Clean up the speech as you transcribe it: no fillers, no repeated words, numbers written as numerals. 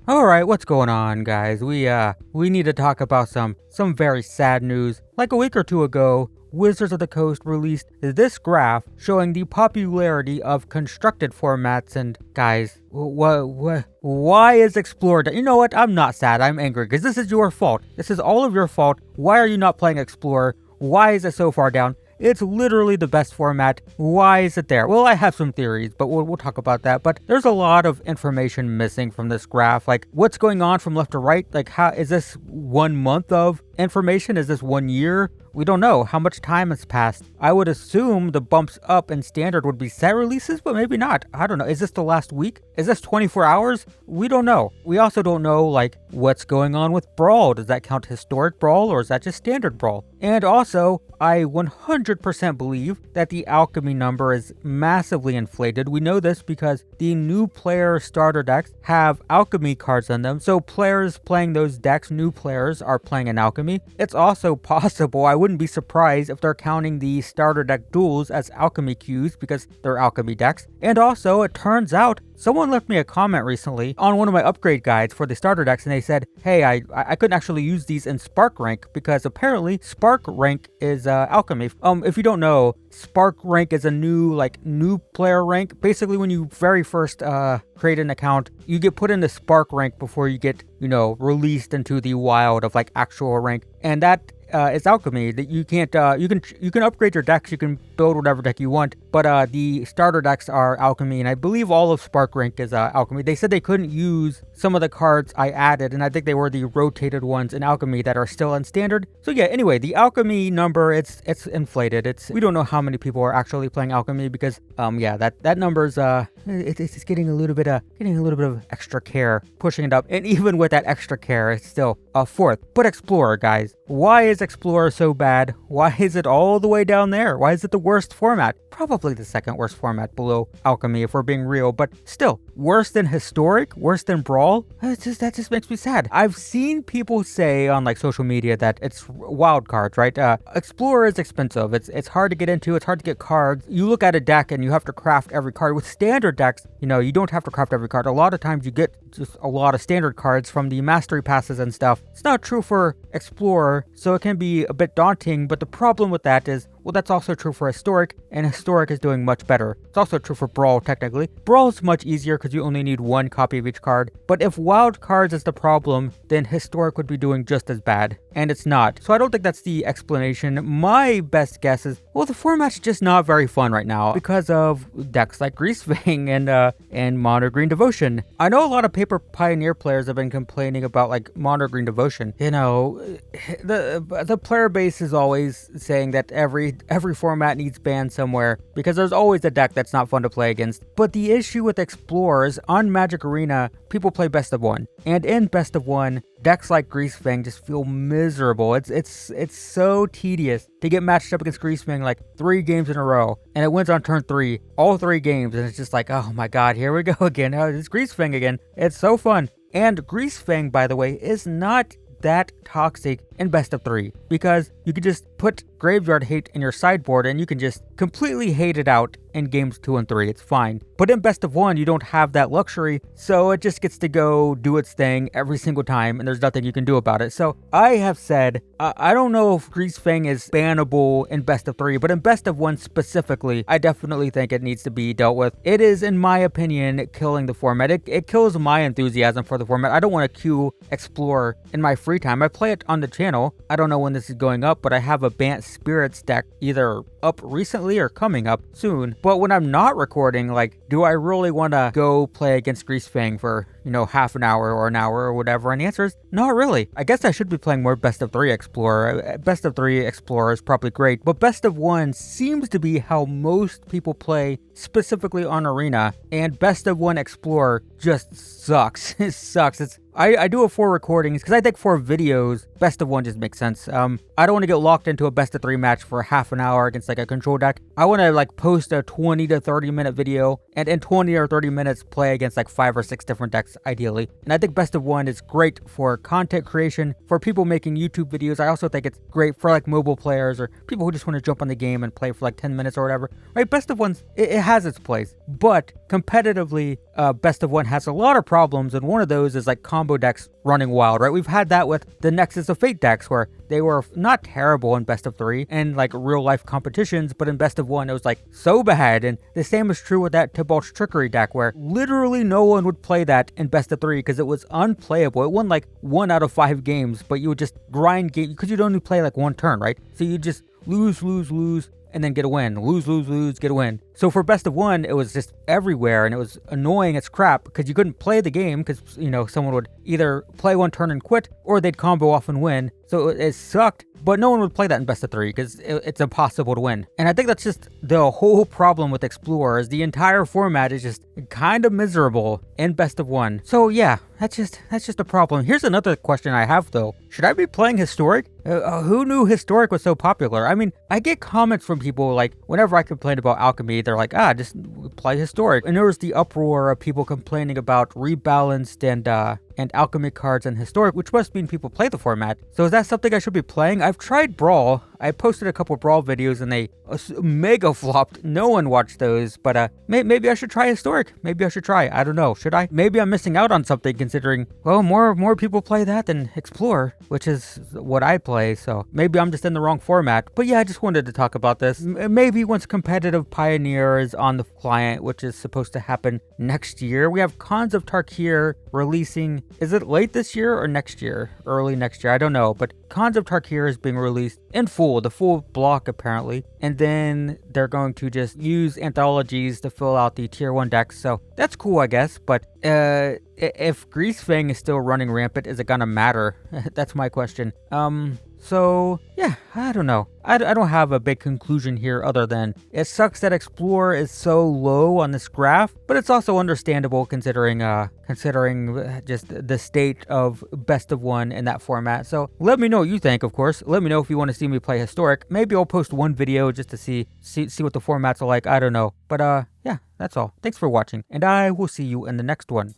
Alright, what's going on, guys? We need to talk about some very sad news. Like a week or two ago, Wizards of the Coast released this graph showing the popularity of constructed formats, and guys, why is Explorer? You know what? I'm not sad, I'm angry, because this is your fault. This is all of your fault. Why are you not playing Explorer? Why is it so far down? It's literally the best format. Why is it there? Well, I have some theories, but we'll talk about that. But there's a lot of information missing from this graph. Like, what's going on from left to right? Like, how is this 1 month of information? Is this 1 year? We don't know how much time has passed. I would assume the bumps up in standard would be set releases, but maybe not. I don't know. Is this the last week? Is this 24 hours? We don't know. We also don't know, like, what's going on with Brawl. Does that count historic Brawl, or is that just standard Brawl? And also, I 100% believe that the alchemy number is massively inflated. We know this because the new player starter decks have alchemy cards in them. So players playing those decks, new players, are playing an alchemy. It's also possible, I wouldn't be surprised if they're counting the starter deck duels as alchemy queues because they're alchemy decks. And also, it turns out, someone left me a comment recently on one of my upgrade guides for the starter decks, and they said, hey, I couldn't actually use these in Spark rank because apparently Spark rank is alchemy. If you don't know, Spark rank is a new player rank. Basically, when you very first create an account, you get put into Spark rank before you get, released into the wild of like actual rank, and that is alchemy. That you can't you can upgrade your decks, you can build whatever deck you want, but the starter decks are alchemy, and I believe all of Spark rank is alchemy. They said they couldn't use some of the cards I added, and I think they were the rotated ones in alchemy that are still in standard. So yeah, anyway, the alchemy number, it's inflated. We don't know how many people are actually playing alchemy because that number's it's getting a little bit of extra care pushing it up, and even with that extra care, it's still fourth. But Explorer, guys, why is Explorer so bad? Why is it all the way down there? Why is it the worst format? Probably the second worst format below alchemy, if we're being real, but still worse than historic, worse than Brawl. That just makes me sad. I've seen people say on like social media that it's wild cards, right? Explorer is expensive. It's hard to get into. It's hard to get cards. You look at a deck and you have to craft every card. With standard decks, you don't have to craft every card. A lot of times you get just a lot of standard cards from the mastery passes and stuff. It's not true for Explorer, so it can be a bit daunting, but the problem with that is, well, that's also true for Historic, and Historic is doing much better. It's also true for Brawl, technically. Brawl is much easier because you only need one copy of each card, but if wild cards is the problem, then Historic would be doing just as bad, and it's not. So I don't think that's the explanation. My best guess is, well, the format's just not very fun right now because of decks like Greasefang and Mono Green Devotion. I know a lot of Paper Pioneer players have been complaining about like Mono Green Devotion. The player base is always saying that every format needs banned somewhere because there's always a deck that's not fun to play against. But the issue with Explorers on Magic Arena, people play best of one, and in best of one, decks like Greasefang just feel miserable. It's so tedious to get matched up against Greasefang like 3 games in a row, and it wins on turn 3, all 3 games, and it's just like, oh my god, here we go again. Oh, it's Greasefang again. It's so fun. And Greasefang, by the way, is not that toxic in best of 3 because you can just put Graveyard Hate in your sideboard and you can just completely hate it out in games 2 and 3. It's fine. But in best of 1, you don't have that luxury, so it just gets to go do its thing every single time, and there's nothing you can do about it. So I have said, I don't know if Greasefang is bannable in best of 3, but in best of 1 specifically, I definitely think it needs to be dealt with. It is, in my opinion, killing the format. It kills my enthusiasm for the format. I don't want to queue Explorer in my free time. I play it on the channel. I don't know when this is going up, but I have a Bant Spirits deck either up recently or coming up soon. But when I'm not recording, like, do I really want to go play against Greasefang for, half an hour or an hour or whatever? And the answer is not really. I guess I should be playing more best of 3 Explorer. Best of 3 Explorer is probably great, but best of 1 seems to be how most people play, specifically on Arena, and best of 1 Explorer just sucks. It sucks. It's I do it for recordings because I think for videos, best of one just makes sense. I don't want to get locked into a best of 3 match for half an hour against like a control deck. I want to like post a 20 to 30 minute video and in 20 or 30 minutes play against like 5 or 6 different decks ideally. And I think best of one is great for content creation, for people making YouTube videos. I also think it's great for like mobile players or people who just want to jump on the game and play for like 10 minutes or whatever. Right? Best of one's, it has its place, but competitively, best of one has a lot of problems, and one of those is like combo decks running wild, right? We've had that with the Nexus of Fate decks where they were not terrible in best of 3 and like real life competitions, but in best of 1 it was like so bad. And the same is true with that Tybalt's Trickery deck where literally no one would play that in best of 3 because it was unplayable. It won like 1 out of 5 games, but you would just grind game because you'd only play like one turn, right? So you just lose, and then get a win. Lose, get a win. So for best of 1, it was just everywhere, and it was annoying as crap because you couldn't play the game because, you know, someone would either play one turn and quit or they'd combo off and win. So it sucked, but no one would play that in best of 3 because it's impossible to win. And I think that's just the whole problem with Explorer is the entire format is just kind of miserable in best of 1. So yeah, that's just a problem. Here's another question I have though. Should I be playing Historic? Who knew Historic was so popular? I mean, I get comments from people like whenever I complain about Alchemy, they're like, just play Historic. And there was the uproar of people complaining about rebalanced and Alchemy cards and Historic, which must mean people play the format. So is that something I should be playing? I've tried Brawl. I posted a couple Brawl videos and they mega flopped. No one watched those, but maybe I should try Historic. Maybe I should try. I don't know. Should I? Maybe I'm missing out on something considering, well, more people play that than Explore, which is what I play. So maybe I'm just in the wrong format. But yeah, I just wanted to talk about this. Maybe once Competitive Pioneer is on the client, which is supposed to happen next year. We have Khans of Tarkir releasing. Is it late this year or next year? Early next year? I don't know. But Khans of Tarkir is being released in full, the full block apparently. And then they're going to just use anthologies to fill out the tier 1 decks. So that's cool, I guess. But if Greasefang is still running rampant, is it gonna matter? That's my question. So yeah, I don't know. I don't have a big conclusion here other than it sucks that Explorer is so low on this graph, but it's also understandable considering just the state of best of 1 in that format. So let me know what you think, of course. Let me know if you want to see me play Historic. Maybe I'll post one video just to see what the formats are like. I don't know. But yeah, that's all. Thanks for watching, and I will see you in the next one.